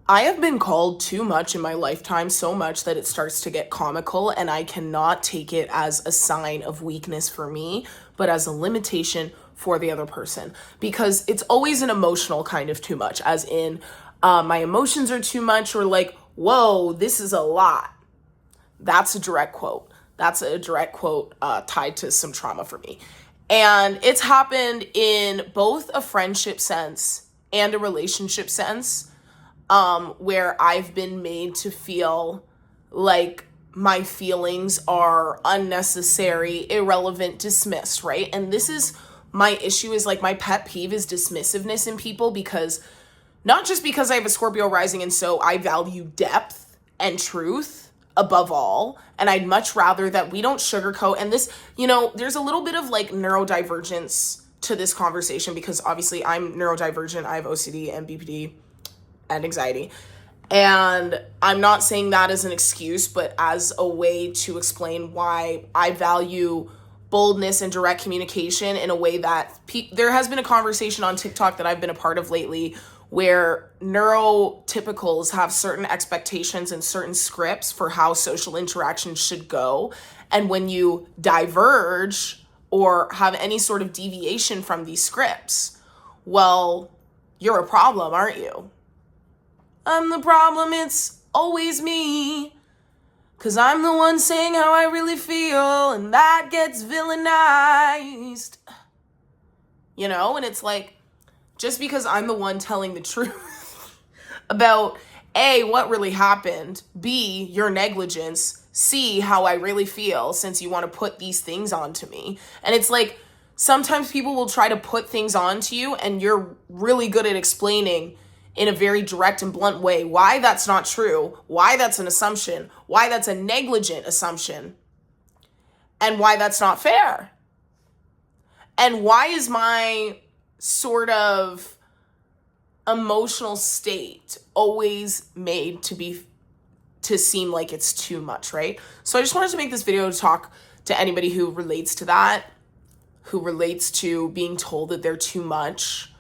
I have been called too much in my lifetime, so much that it starts to get comical, and I cannot take it as a sign of weakness for me, but as a limitation for the other person. Because it's always an emotional kind of too much, as in, my emotions are too much, or like, whoa, this is a lot. That's a direct quote. That's a direct quote tied to some trauma for me. And it's happened in both a friendship sense and a relationship sense, where I've been made to feel like my feelings are unnecessary, irrelevant, dismissed, right? And this is my issue, is like my pet peeve is dismissiveness in people, because not just because I have a Scorpio rising and so I value depth and truth above all, and I'd much rather that we don't sugarcoat. And this, there's a little bit of like neurodivergence to this conversation, because obviously I'm neurodivergent. I have OCD and BPD and anxiety. And I'm not saying that as an excuse, but as a way to explain why I value boldness and direct communication in a way that there has been a conversation on TikTok that I've been a part of lately, where neurotypicals have certain expectations and certain scripts for how social interactions should go. And when you diverge or have any sort of deviation from these scripts, well, you're a problem, aren't you? I'm the problem, it's always me. 'Cause I'm the one saying how I really feel, and that gets villainized. And it's like, just because I'm the one telling the truth about A, what really happened, B, your negligence, C, how I really feel, since you want to put these things onto me. And it's like, sometimes people will try to put things onto you, and you're really good at explaining in a very direct and blunt way why that's not true, why that's an assumption, why that's a negligent assumption, and why that's not fair. And why is my sort of emotional state always made to seem like it's too much, right? So I just wanted to make this video to talk to anybody who relates to that, who relates to being told that they're too much,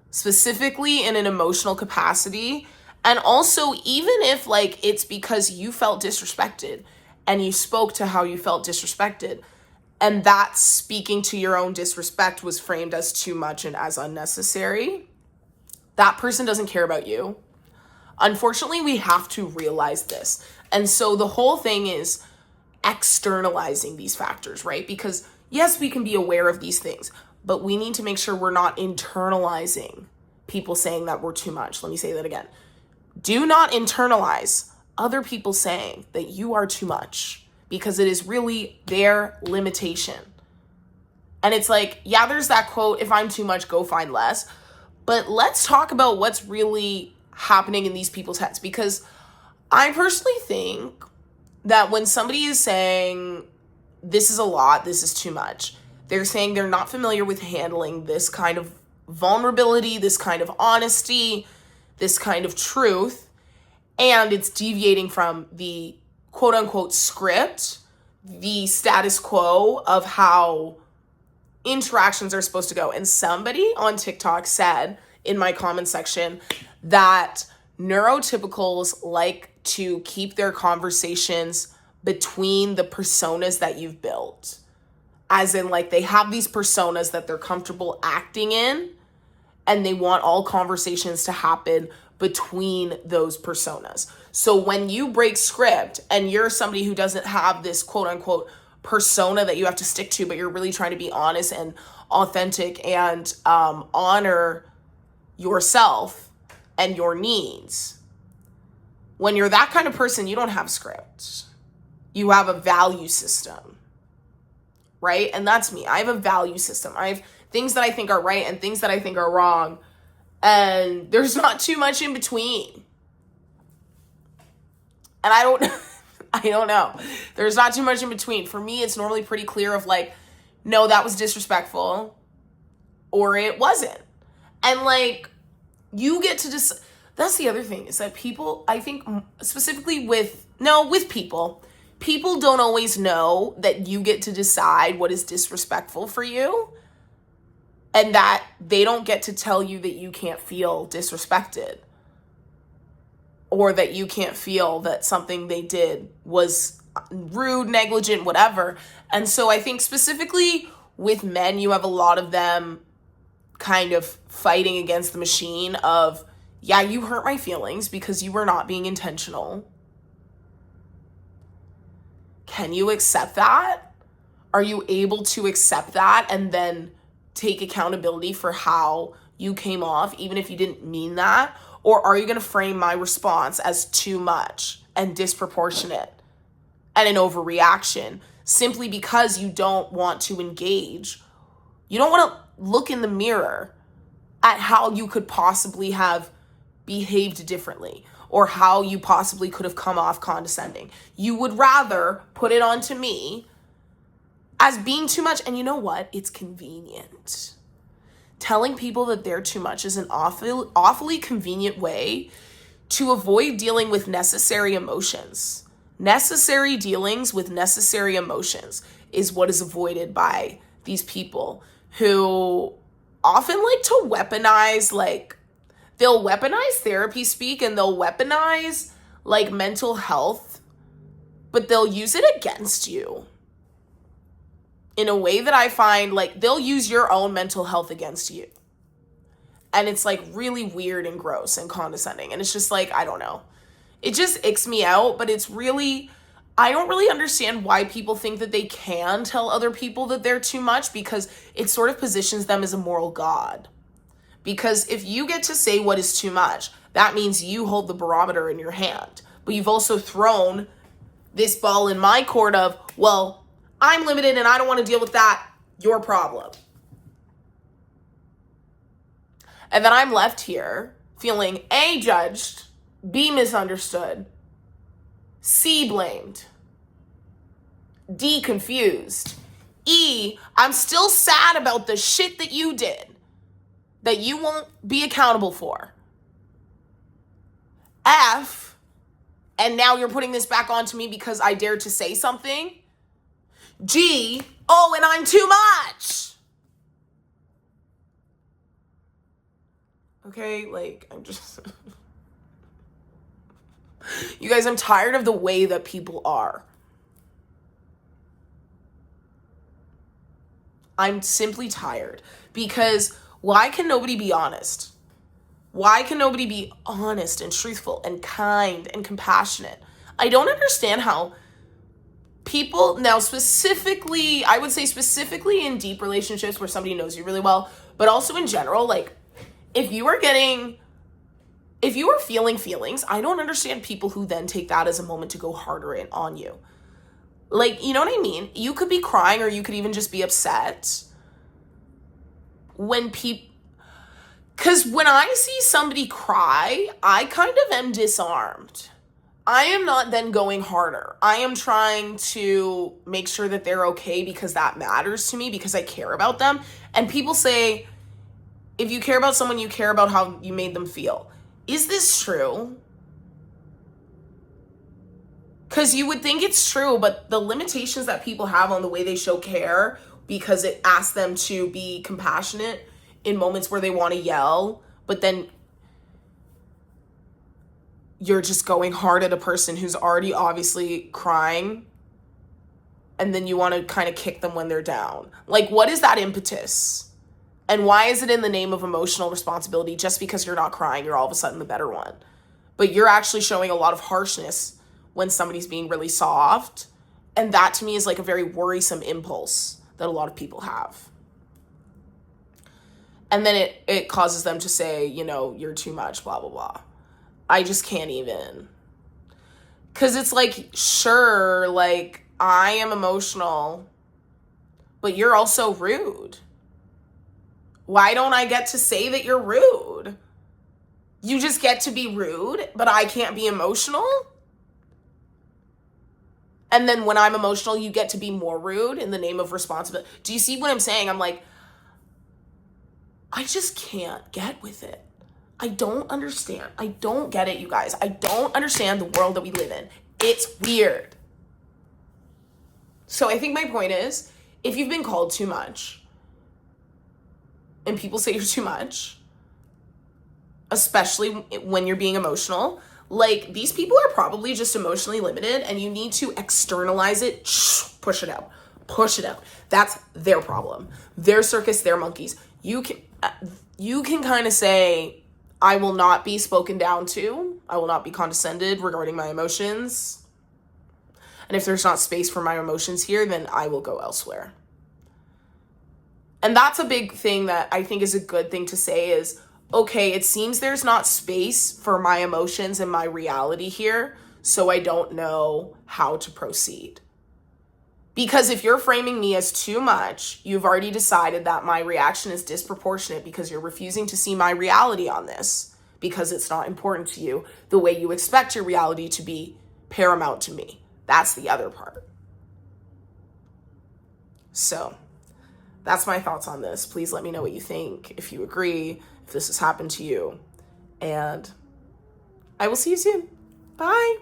specifically in an emotional capacity. And also, even if like it's because you felt disrespected and you spoke to how you felt disrespected, and that speaking to your own disrespect was framed as too much and as unnecessary, that person doesn't care about you. Unfortunately, we have to realize this. And so the whole thing is externalizing these factors, right? Because yes, we can be aware of these things, but we need to make sure we're not internalizing people saying that we're too much. Let me say that again. Do not internalize other people saying that you are too much, because it is really their limitation. And it's like, yeah, there's that quote, if I'm too much, go find less. But let's talk about what's really happening in these people's heads, because I personally think that when somebody is saying, this is a lot, this is too much, they're saying they're not familiar with handling this kind of vulnerability, this kind of honesty, this kind of truth, and it's deviating from the quote unquote script, the status quo of how interactions are supposed to go. And somebody on TikTok said in my comment section that neurotypicals like to keep their conversations between the personas that you've built. As in, like, they have these personas that they're comfortable acting in, and they want all conversations to happen between those personas. So when you break script and you're somebody who doesn't have this quote unquote persona that you have to stick to, but you're really trying to be honest and authentic and honor yourself and your needs. When you're that kind of person, you don't have script. You have a value system, right? And that's me. I have a value system. I have things that I think are right and things that I think are wrong. And there's not too much in between. And I don't know. There's not too much in between. For me, it's normally pretty clear of like, no, that was disrespectful, or it wasn't. And like, you get to just, that's the other thing, is that people, I think specifically with people don't always know that you get to decide what is disrespectful for you, and that they don't get to tell you that you can't feel disrespected. or that you can't feel that something they did was rude, negligent, whatever. And so I think specifically with men, you have a lot of them kind of fighting against the machine of, yeah, you hurt my feelings because you were not being intentional. Can you accept that? Are you able to accept that and then take accountability for how you came off, even if you didn't mean that? Or are you going to frame my response as too much and disproportionate and an overreaction simply because you don't want to engage? You don't want to look in the mirror at how you could possibly have behaved differently or how you possibly could have come off condescending. You would rather put it onto me as being too much. And you know what? It's convenient. Telling people that they're too much is an awfully convenient way to avoid dealing with necessary emotions. Necessary dealings with necessary emotions is what is avoided by these people who often like to weaponize, they'll weaponize therapy speak and they'll weaponize mental health, but they'll use it against you in a way that I find they'll use your own mental health against you. And it's really weird and gross and condescending. And it's just I don't know. It just icks me out, but it's really, I don't really understand why people think that they can tell other people that they're too much, because it sort of positions them as a moral god. Because if you get to say what is too much, that means you hold the barometer in your hand. But you've also thrown this ball in my court of, well, I'm limited and I don't want to deal with that. Your problem. And then I'm left here feeling A, judged, B, misunderstood, C, blamed, D, confused, E, I'm still sad about the shit that you did that you won't be accountable for. F, and now you're putting this back onto me because I dared to say something. G, oh, and I'm too much. Okay, I'm just... You guys, I'm tired of the way that people are. I'm simply tired because why can nobody be honest? Why can nobody be honest and truthful and kind and compassionate? I don't understand how people now specifically, I would say specifically in deep relationships where somebody knows you really well, but also in general, if you are feeling feelings, I don't understand people who then take that as a moment to go harder in on you. You know what I mean? You could be crying or you could even just be upset because when I see somebody cry, I kind of am disarmed. I am not then going harder. I am trying to make sure that they're okay because that matters to me, because I care about them. And people say, if you care about someone, you care about how you made them feel. Is this true? Because you would think it's true, but the limitations that people have on the way they show care, because it asks them to be compassionate in moments where they want to yell, but then you're just going hard at a person who's already obviously crying, and then you want to kind of kick them when they're down. What is that impetus? And why is it in the name of emotional responsibility? Just because you're not crying, you're all of a sudden the better one. But you're actually showing a lot of harshness when somebody's being really soft. And that to me is a very worrisome impulse that a lot of people have. And then it causes them to say, you're too much, blah, blah, blah. I just can't even. Because it's sure, I am emotional, but you're also rude. Why don't I get to say that you're rude? You just get to be rude, but I can't be emotional? And then when I'm emotional, you get to be more rude in the name of responsibility. Do you see what I'm saying? I'm I just can't get with it. I don't understand. I don't get it, you guys. I don't understand the world that we live in. It's weird. So I think my point is, if you've been called too much, and people say you're too much, especially when you're being emotional, Like, these people are probably just emotionally limited, and you need to externalize it, push it out, push it out. That's their problem, their circus, their monkeys. You can kind of say, I will not be spoken down to. I will not be condescended regarding my emotions. And if there's not space for my emotions here, then I will go elsewhere. And that's a big thing that I think is a good thing to say is, okay, it seems there's not space for my emotions and my reality here, so I don't know how to proceed. Because if you're framing me as too much, you've already decided that my reaction is disproportionate because you're refusing to see my reality on this, because it's not important to you the way you expect your reality to be paramount to me. That's the other part. So that's my thoughts on this. Please let me know what you think, if you agree, if this has happened to you. And I will see you soon. Bye.